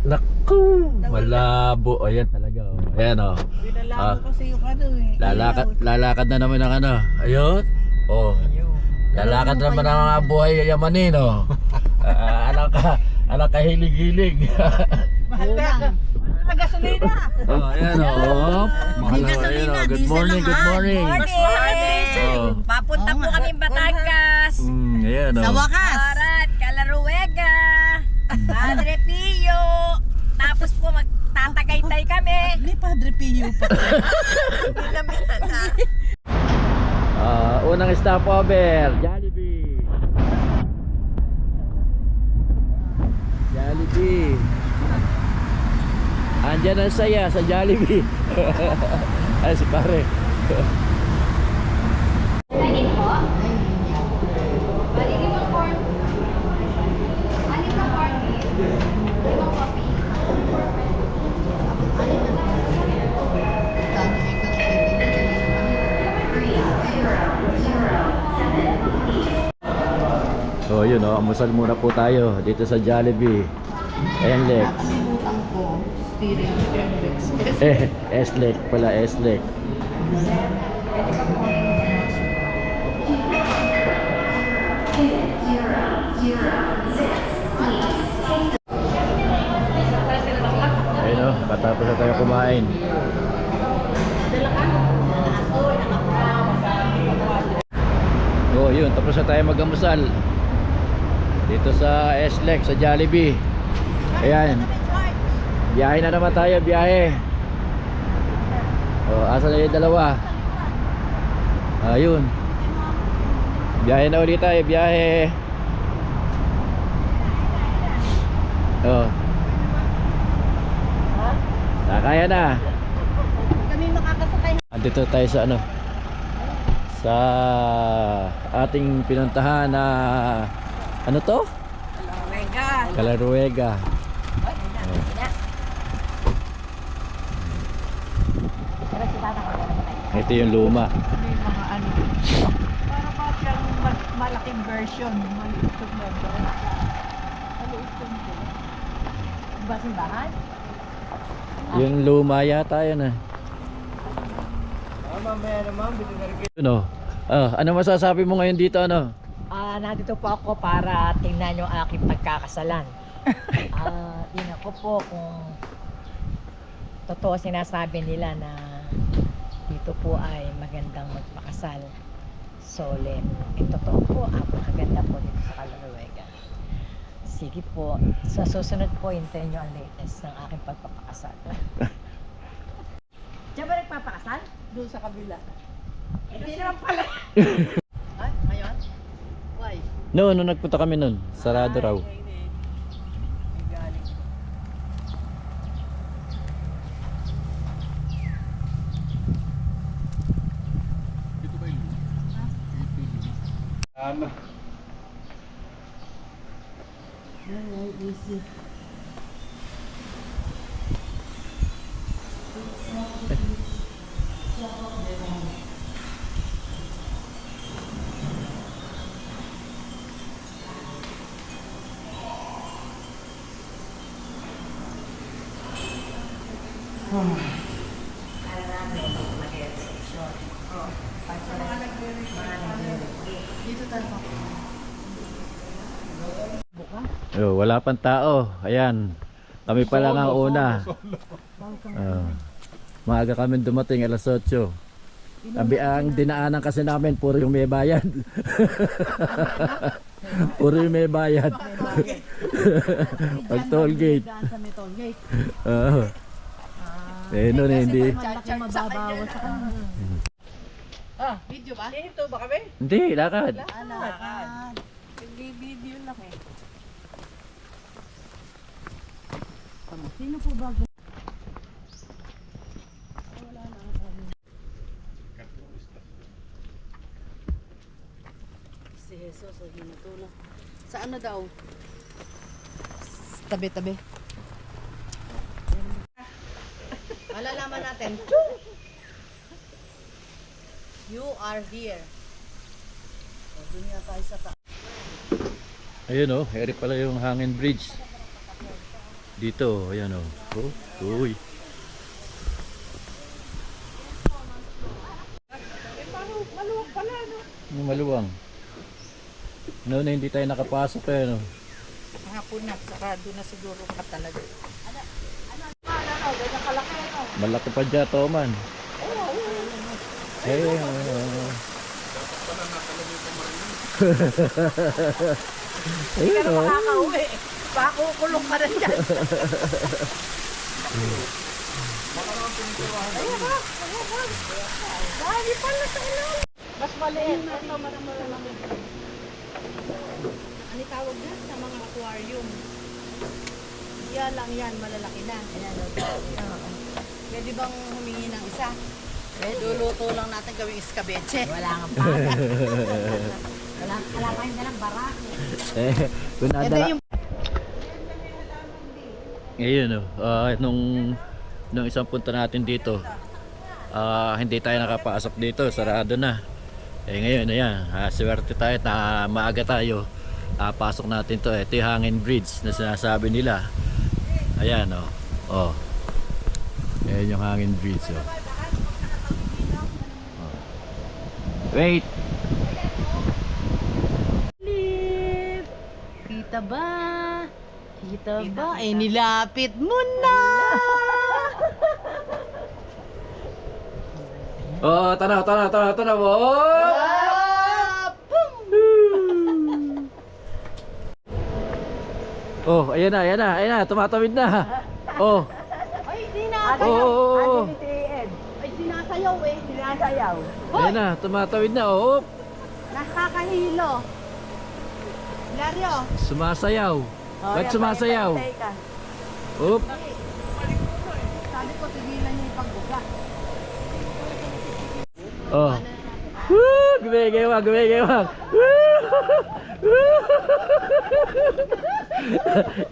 Naku, malabo. Ayan talaga. Oh. Ayan oh. Binalabo kasi yung ano eh. Lalakad na naman ang ano. Ayun. Oh. Lalakad naman ang mga buhay yamanin oh. Anak ka hilig-hilig. Mahal na. Gasolina. Oh, ayan oh. Mahal na ayan oh. Good morning, good morning. Oh. Papunta po kami Batangas. Ayan oh. Sa wakas. Arat, Calaruega, Padre Pio. Tapos po magtatagaytay kami. May Padre Pio pa. Unang stopover, Jollibee. Jollibee. Andyan ang saya sa Jollibee. Ay si pare. Kanin po? Bali, limang corn. Anim na corn beef. Limang coffee. So yun oh, amusal muna po tayo dito sa Jollibee. Ayan Lex. Nakalimutan ko. Steering Lex. S-Lex pala, S-Lex. Ayun oh, patapos na tayo kumain. Oh yun, tapos na tayo mag-amusal dito sa S-Lex, sa Jollibee. Ayan, biyahe na naman tayo, biyahe. Oh, asa na yung dalawa? Ayun, biyahe na ulit tayo, biyahe. Oh, nakaya na. Kami makakasakay. Andito tayo sa ano, sa ating pinuntahan na ano to? Calaruega. Calaruega. Ito yung luma. May mga ano. Para ba siyang malaking version. Maliit yung member. Maliit yung ba simbahan? Yung luma yata yun ah. Mamaya naman, binigay. Ano? Ano masasabi mo ngayon dito ano? Nandito po ako para tingnan yung aking pagkakasalan. Tingnan ko po kung totoo sinasabi nila na dito po ay magandang magpakasal. Solemn. Totoo po, napakaganda po dito sa Calaruega. Sige po, sa susunod po, hintayin nyo ang latest ng aking pagpapakasal. Diyan ba nagpapakasal? Doon sa kabila. Hindi naman pala. Ay, ngayon? Why? No, nung nagpunta kami nun, sarado raw. May galing. Dito tayo pa. Oh, wala pang tao. Ayan. Kami pa lang ang una. Maaga kami dumating, alas 8. Ang dinaanan kasi namin puro yung may bayad. Puro yung may bayad. Pag toll gate. Sa may toll gate. Noon hindi. Malaki mababawas sa kanila. Video ba? Ito ba kami? Hindi, lakad. Lakad. Nag-video lang eh. Sino po ba? Wala na ako. Si Jesus ay hinutulak. Sa ano daw? Tabi-tabi. Malalaman natin. You are here. O, dun nga tayo sa taas. Ayun oh, eri pala yung hangin bridge. Dito, ayan oh. Uy. Maluwag pala, no? Yung maluwang. No, na hindi tayo nakapasok eh, no? Hapon na, sarado na siguro ka talaga. Ganyan kalaki, no? Malaki pa dyan to man. Eh, Hindi ka na makakauwi. Pakukulong ka na dyan. Ayan ba? Dami pala sa ilalim. Mas maliit. Ito, malamig. Ano tawag na sa mga aquarium? Yan lang yan, malalaki na. Pwede bang humingi ng isa? Luluto lang natin gawing iskabeche. Wala nga paga. Wala pa yung dalang barako. kung nadala... Ngayon, nung isang punta natin dito, hindi tayo nakapasok dito, sarado na. Ngayon, ayan, swerte tayo na maaga tayo. Pasok natin to. Ito yung hangin bridge na sinasabi nila. Ayan, oh. Ayan yung hangin bridge, oh. Wait! Kita ba? Kita ba? Eh, nilapit mo na! Oh, tanaw. Oh! Oh, ayan na, tumatawid na. Oh. Ay, sinasayaw. Oh. Ay, sinasayaw eh. Sinasayaw. Ayan na, tumatawid na. Oh. Nakakahilo. Dario. Sumasayaw. Ba't sumasayaw? Oop. Sabi ko, tigilan niya yung pagbuga. Oh. Woo! Gumigewang.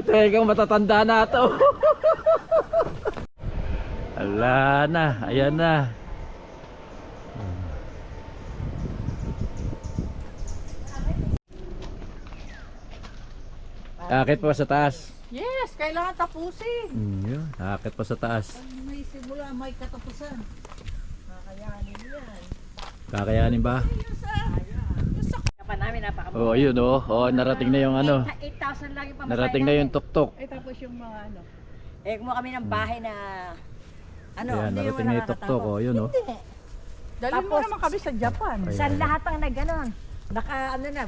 Ito ikaw matatanda na ito. Ala na, ayan na. Akit pa sa taas. Yes, kailangan tapusin. Yun, akit pa sa taas. May simula, may katapusan. Kakayanin yan. Kakayanin ba? Pa namin napakabuhay. Oh, ayun oh. Oh, narating na yung ano. 8,000 lang yung pamasahe Narating na yung tuktok. Eh, tapos yung mga ano. Eh, kumuha kami ng bahay na ano, Ayan, hindi narating mo na yung tuktok oh, yun oh. Hindi. Dali mo Tapos- naman kami sa Japan. Ayan. Sa lahat ang nagganon. Naka ano na,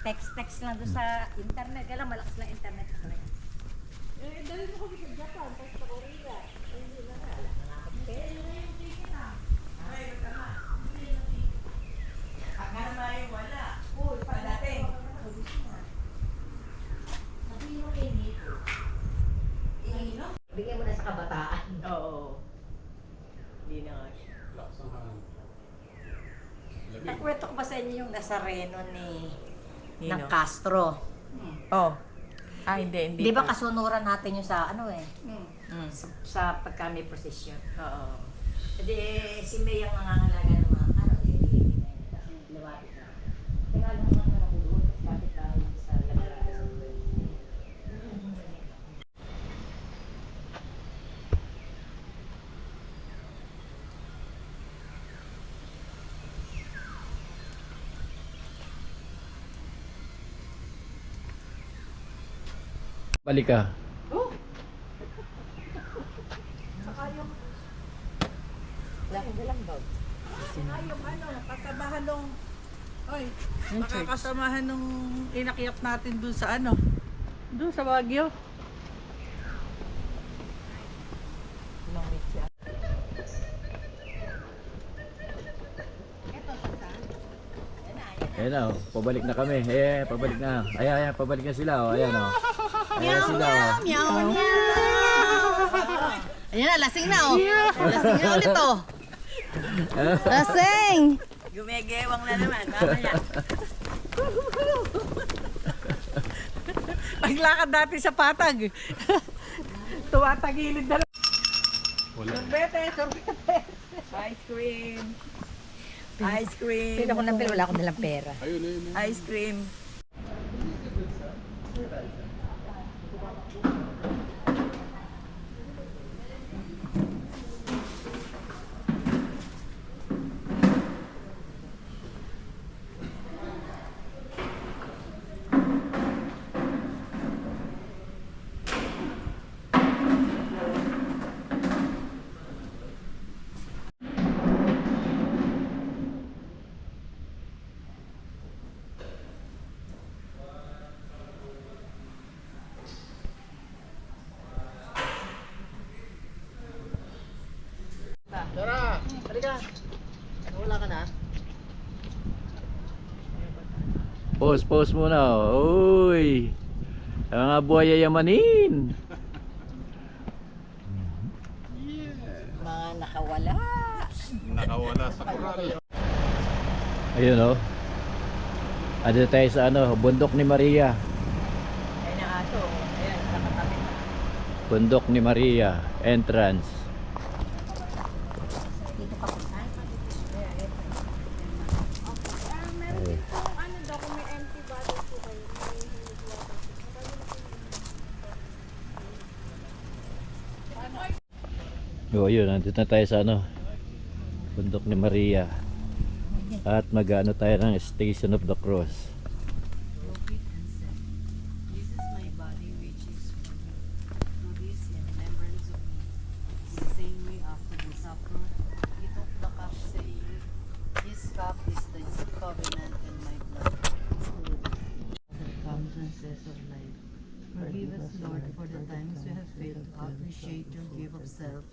text lang doon sa internet. Kailan malakas lang internet. Eh, dali mo kami sa Japan, tapos sa Korea. Bigyan mo na sa kabataan. Oo. Hindi na nga. Nakwento ko ba sa inyo yung Nazareno ng Nino? Castro? Oh. Ah, hindi. Di ba kasunuran natin yung sa ano eh? Mm. Sa pagka may procession. Oo. Hindi, si May ang nangangalaga ng mga ano, lumapit na. Tinalo mo nga ako doon, kapit tayo sa lagara sa buwan. Balik ka. Wala akong dalang bag. Yung ano, kasamahan nung... Oy, makakasamahan nung inakyat natin dun sa ano? Dun sa Baguio. Ayan na oh, pabalik na kami. Pabalik na. Ayan, pabalik na sila oh. Ayan oh. Ayan sila oh. Meow, Ayan na, lasing na oh. Lasing na ulit oh. Lasing! Gumegewang na naman, mamaya. Paglakad natin sa patag. Tumatagilid na lang. Sorbete. Ice cream. Ice cream. Pila ko ng pera, wala akong dalang pera. Ice cream. Pause muna. Uy. Ang mga buhay yayamanin. Mga nakawala. Nakawala sa koral. Ayun oh. Ano tayo sa ano, bundok ni Maria. Ayun ang aso. Ayan, nakatabi. Bundok ni Maria, entrance. Oh, yun, nandito na tayo sa ano, bundok ni Maria. At mag-ano tayo ng Station of the Cross. Repeat and say, this is my body which is for you. Do this in remembrance of me. In the same way after the supper, he took the cup saying, this cup is the new covenant in my blood. The recompenses of life. Forgive us, Lord, for the times we have failed to appreciate your gift of self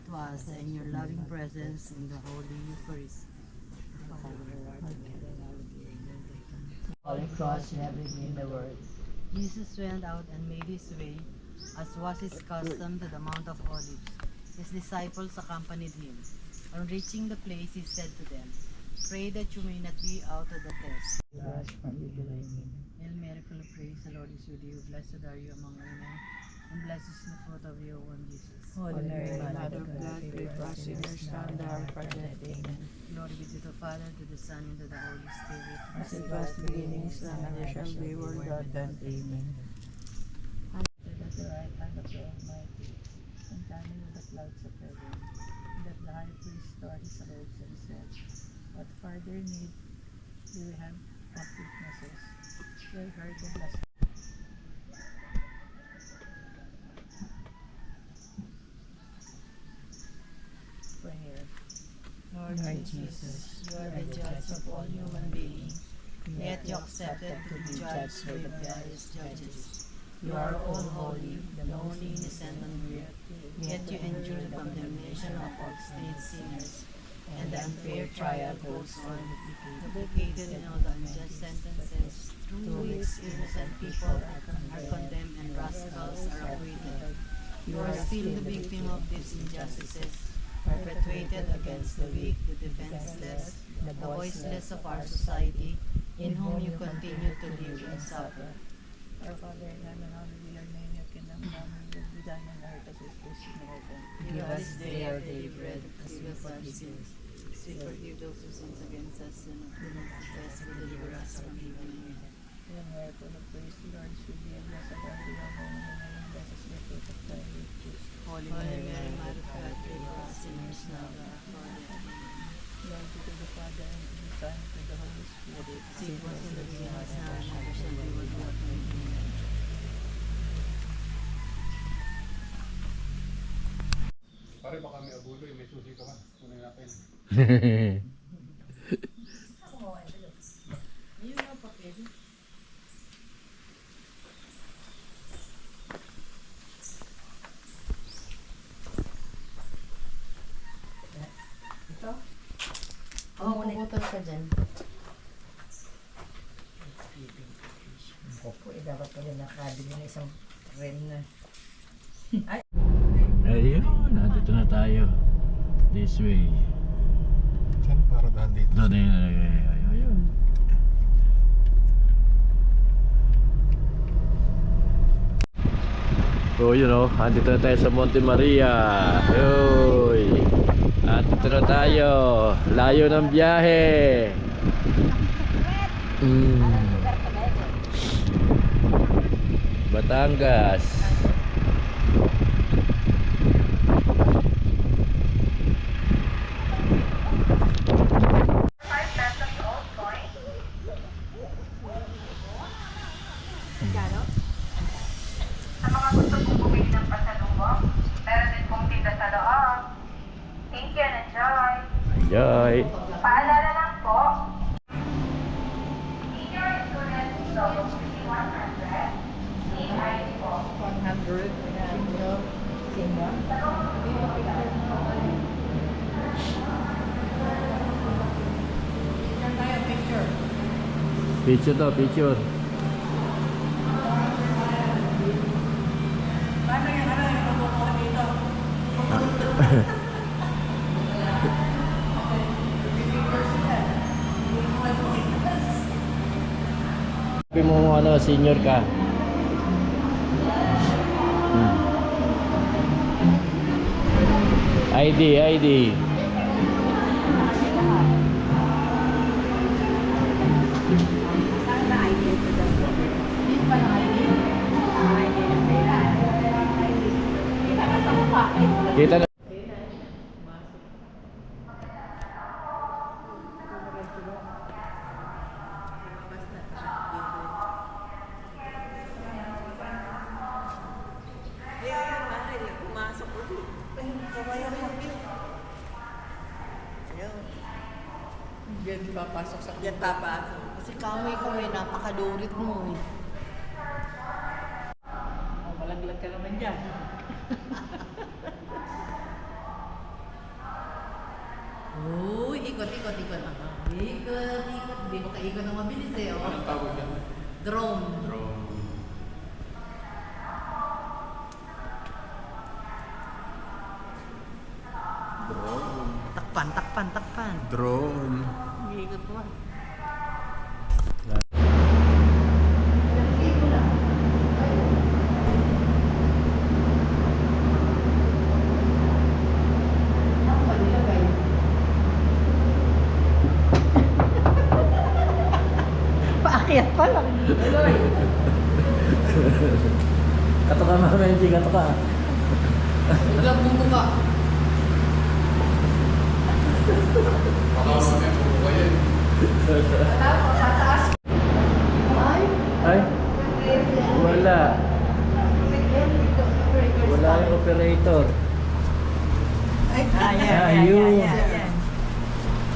to us and your loving presence in the Holy Eucharist. All cross and everything in the world. Jesus went out and made his way, as was his custom, to the Mount of Olives. His disciples accompanied him. On reaching the place, he said to them, pray that you may not be out of the test. Hail Mary, full of grace, the Lord is with you. Blessed are you among women, and blessed is the fruit of your womb, Jesus. Holy Mary, Mother of God, pray for us sinners, now and at the hour of our death. Amen. Glory be to the Father, to the Son, and to the Holy Spirit. as it was in the beginning, is now, and ever shall be, world without end. Amen. At the right hand of the Almighty, and coming with the clouds of heaven, and that the high priest tore his robes and said, what further need do we have of witnesses? We have heard the blasphemy. Prayer. Lord Jesus, you are the judge of all human beings, yet you accepted to be judged by the various judges. You are all holy, the only innocent on earth, yet you endure the condemnation of obstinate sinners, and the unfair trial goes on, duplicated in all the unjust sentences, through which innocent people are condemned and rascals are acquitted. You are still the victim of these injustices, perpetrated against the weak, the defenseless, the voiceless of our society, in whom you continue to live and suffer. Our Father in heaven, hallowed be your name, your kingdom come, your will be done on earth as it is in heaven. Give us this day our daily bread, forgive us our sins, as we forgive those who sin against us, and do not tempt us, but deliver us from evil. Amen. Hail Mary, full of grace, the Lord is with thee, blessed are you among women, and blessed is the fruit of thy womb, Jesus. Holy Mary, Mother of God, pray for us sinners now and at our death. Amen. Glory be to the Father, and to the Son, and to the Holy Spirit. As it was in the beginning, is now, and ever shall be, world without end. Amen. Pare baka may abuloy, may susi ka ba? Kunin natin. Ayun na, papel. Ito? Oo, puputol ka dyan. Ako po, dapat pala nakabili ng isang ren na. Ayun, nandito na tayo. This way. Saan para dahil dito? Doon ayun. So yun o, andito na tayo sa Monte Maria. Uy, andito na tayo. Layo ng biyahe. Batangas. Sa mga gusto pong bumili ng pasalubong, meron din pong tinda sa loob. Thank you and enjoy. Enjoy. Paalala lang po, senior student loan 100, EID po. 100. Senior. Picture daw, picture. Paano yung ano, yung pagkukuha dito? Sabi mo ano, senior ka. Hmm. ID. Kita na. Diyan papasok sa diyan papasok. Kasi kamay, napakalurit mo eh. Oh, malaglag ka naman dyan. Uy, ikot. Ikot. Hindi mo kaikot ng mabilis eh. Oh. Anong tawag yan? Drone. Drone. Takpan. Drone. Ikot mo. Paakyat pa lang. Kato ka mga Menji, kato ka. Biglang bumuka. Baka mamaya bubuka yan. Ay, wala. Wala yung operator. Ayun.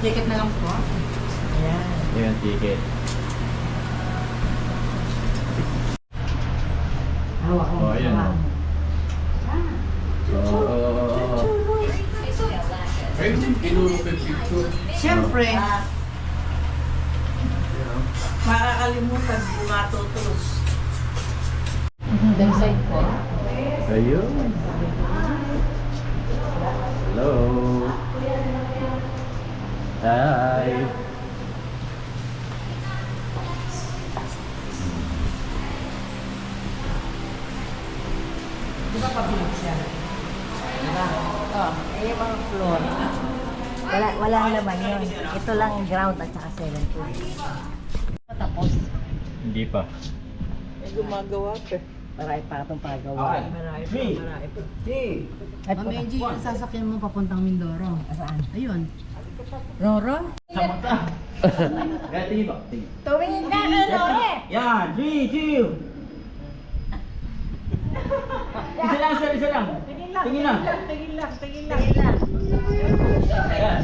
Ticket na lang po. Ayan. Yan, ticket. Hawak mo. Oh, ayan. hawak. Oo. Ay, inulog yung picture. Siyempre, makakalimutan kung matutulos. Dahil side po. Ayun. Hello. Hi. Di ba pabilig siya? Diba? Oh, eh yung mga floor. Wala naman yun. Ito lang ground at saka 7 floor. Tapos, Hindi pa. May gumagawa pa. marami pa itong pagawa. Marami pa. Ay, Medyo yung sasakyan mo papuntang Mindoro. saan? Ayun. Roro? Kaya tingin ba? Tingin. Tumingin ka kay Lore! Yan! 3, 2! Isa lang. Tingin lang. Tingin lang. Ayan.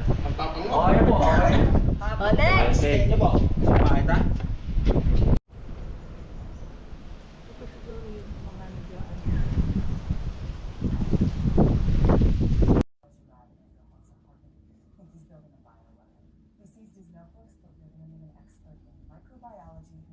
Ang tapang mo. Okay po, okay. O, next! Okay. Tingin po. Makita? Deceased is no close but living an expert in microbiology